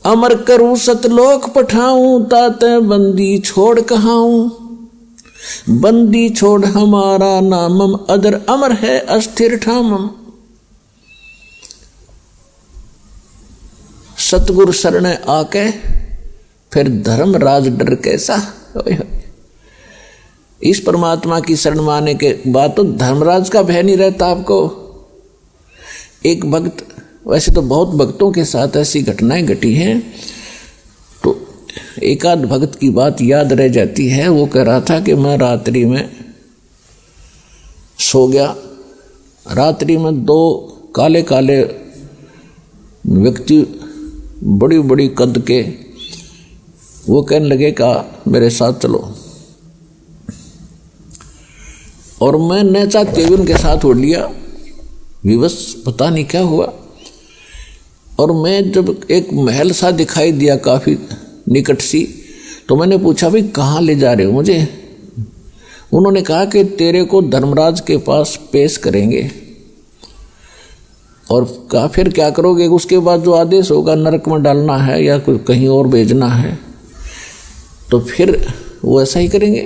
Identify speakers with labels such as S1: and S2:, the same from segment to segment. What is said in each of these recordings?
S1: अमर करूं सतलोक पठाऊं, ताते बंदी छोड़ कहाऊं। बंदी छोड़ हमारा नामम, अदर अमर है अस्थिर ठामम। सतगुरु शरण आके फिर धर्मराज डर कैसा। इस परमात्मा की शरण माने के बाद तो धर्मराज का भय नहीं रहता आपको। एक भक्त, वैसे तो बहुत भक्तों के साथ ऐसी घटनाएं घटी हैं, तो एक आध भक्त की बात याद रह जाती है। वो कह रहा था कि मैं रात्रि में सो गया, रात्रि में दो काले काले व्यक्ति बड़ी बड़ी कद के, वो कहने लगे का मेरे साथ चलो, और मैं न चाहते हुए उनके साथ उड़ लिया। विवश पता नहीं क्या हुआ, और मैं जब एक महल सा दिखाई दिया काफ़ी निकट सी, तो मैंने पूछा भाई कहाँ ले जा रहे हो मुझे। उन्होंने कहा कि तेरे को धर्मराज के पास पेश करेंगे, और कहा फिर क्या करोगे। उसके बाद जो आदेश होगा नरक में डालना है या कहीं और भेजना है, तो फिर वो ऐसा ही करेंगे।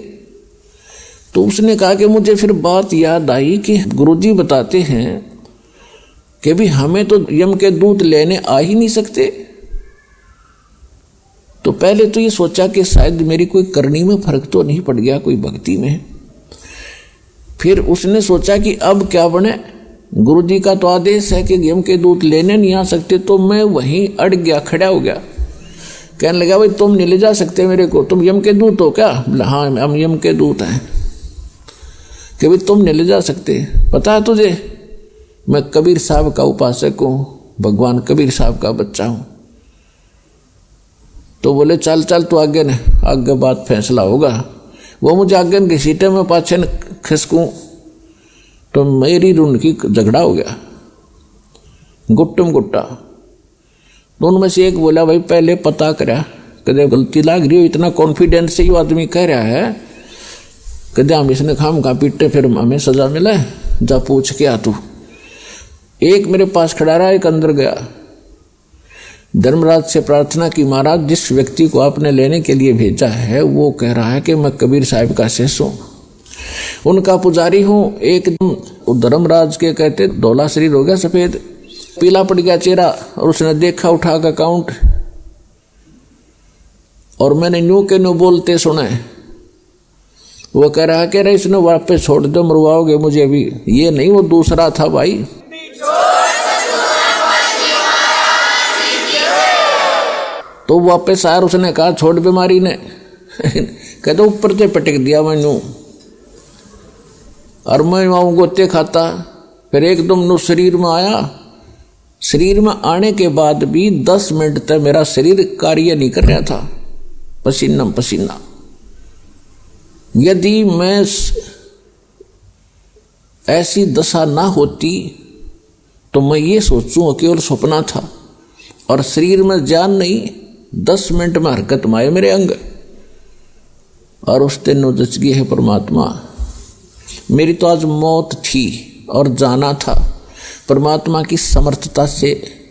S1: तो उसने कहा कि मुझे फिर बात याद आई कि गुरुजी बताते हैं कि भी हमें तो यम के दूत लेने आ ही नहीं सकते। तो पहले तो ये सोचा कि शायद मेरी कोई करनी में फर्क तो नहीं पड़ गया, कोई भक्ति में। फिर उसने सोचा कि अब क्या बने, गुरुजी का तो आदेश है कि यम के दूत लेने नहीं आ सकते। तो मैं वहीं अड़ गया, खड़ा हो गया। कहने लगा भाई तुम नहीं ले जा सकते मेरे को, तुम यम के दूत हो क्या। हाँ हम यम के दूत हैं। कि भाई तुम नहीं ले जा सकते, पता है तुझे मैं कबीर साहब का उपासक हूँ, भगवान कबीर साहब का बच्चा हूँ। तो बोले चल चल तू आगे न, आगे बात फैसला होगा। वो मुझे आगे न घसीटे में पाछे न खिसकूँ, तो मेरी रुन की झगड़ा हो गया, गुट्टम गुट्टा। तो उनमें से एक बोला भाई पहले पता करा, कदे गलती लाग रही हो, इतना कॉन्फिडेंस से ये आदमी कह रहा है, कदे हम इसने खाम खा पीटे फिर हमें सजा मिला है, जा पूछ के आ तू। एक मेरे पास खड़ा रहा, एक अंदर गया। धर्मराज से प्रार्थना की, महाराज जिस व्यक्ति को आपने लेने के लिए भेजा है वो कह रहा है कि मैं कबीर साहब का शिष्य हूँ, उनका पुजारी हूँ। एक धर्मराज के कहते धौला शरीर हो गया सफेद, पीला पड़ गया चेहरा, और उसने देखा उठा का काउंट, और मैंने न्यू के न्यू बोलते सुने। वो कह रहा है कि इसने वापस छोड़ दो, मरवाओगे मुझे अभी। ये नहीं, वो दूसरा था भाई। तो वापस आया, उसने कहा छोड़ बीमारी ने। कहते ऊपर से पटक दिया मैनू, और मैं वहाँ गोते खाता। फिर एकदम नो शरीर में आया। शरीर में आने के बाद भी 10 मिनट तक मेरा शरीर कार्य नहीं कर रहा था, पसीना पसीना। यदि मैं ऐसी दशा ना होती तो मैं ये सोचूं केवल सपना था, और शरीर में जान नहीं, 10 मिनट में हरकत में आए मेरे अंग। और उस दिन नोजच गई है परमात्मा। मेरी तो आज मौत थी और जाना था। परमात्मा की समर्थता से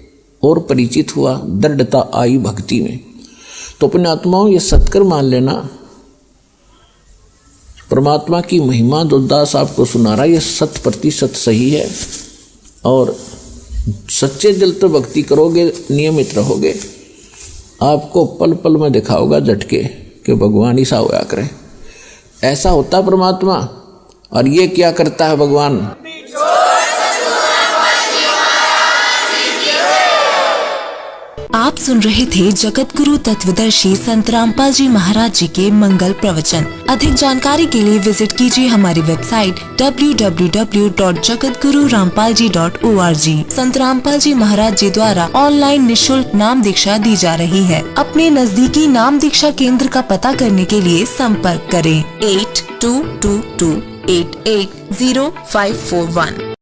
S1: और परिचित हुआ, दृढ़ता आई भक्ति में। तो अपने आत्माओं ये सत्कर मान लेना, परमात्मा की महिमा जो दास आपको सुना रहा है ये 100% सही है। और सच्चे दिल तो भक्ति करोगे, नियमित रहोगे, आपको पल पल में दिखाओगा झटके कि भगवान ही सा होया करे। ऐसा होता परमात्मा। और ये क्या करता है भगवान,
S2: आप सुन रहे थे जगत गुरु तत्वदर्शी संत रामपाल जी महाराज जी के मंगल प्रवचन। अधिक जानकारी के लिए विजिट कीजिए हमारी वेबसाइट www.jagatgururampalji.org। संत रामपाल जी महाराज जी द्वारा ऑनलाइन निशुल्क नाम दीक्षा दी जा रही है। अपने नजदीकी नाम दीक्षा केंद्र का पता करने के लिए संपर्क करें 8222880541।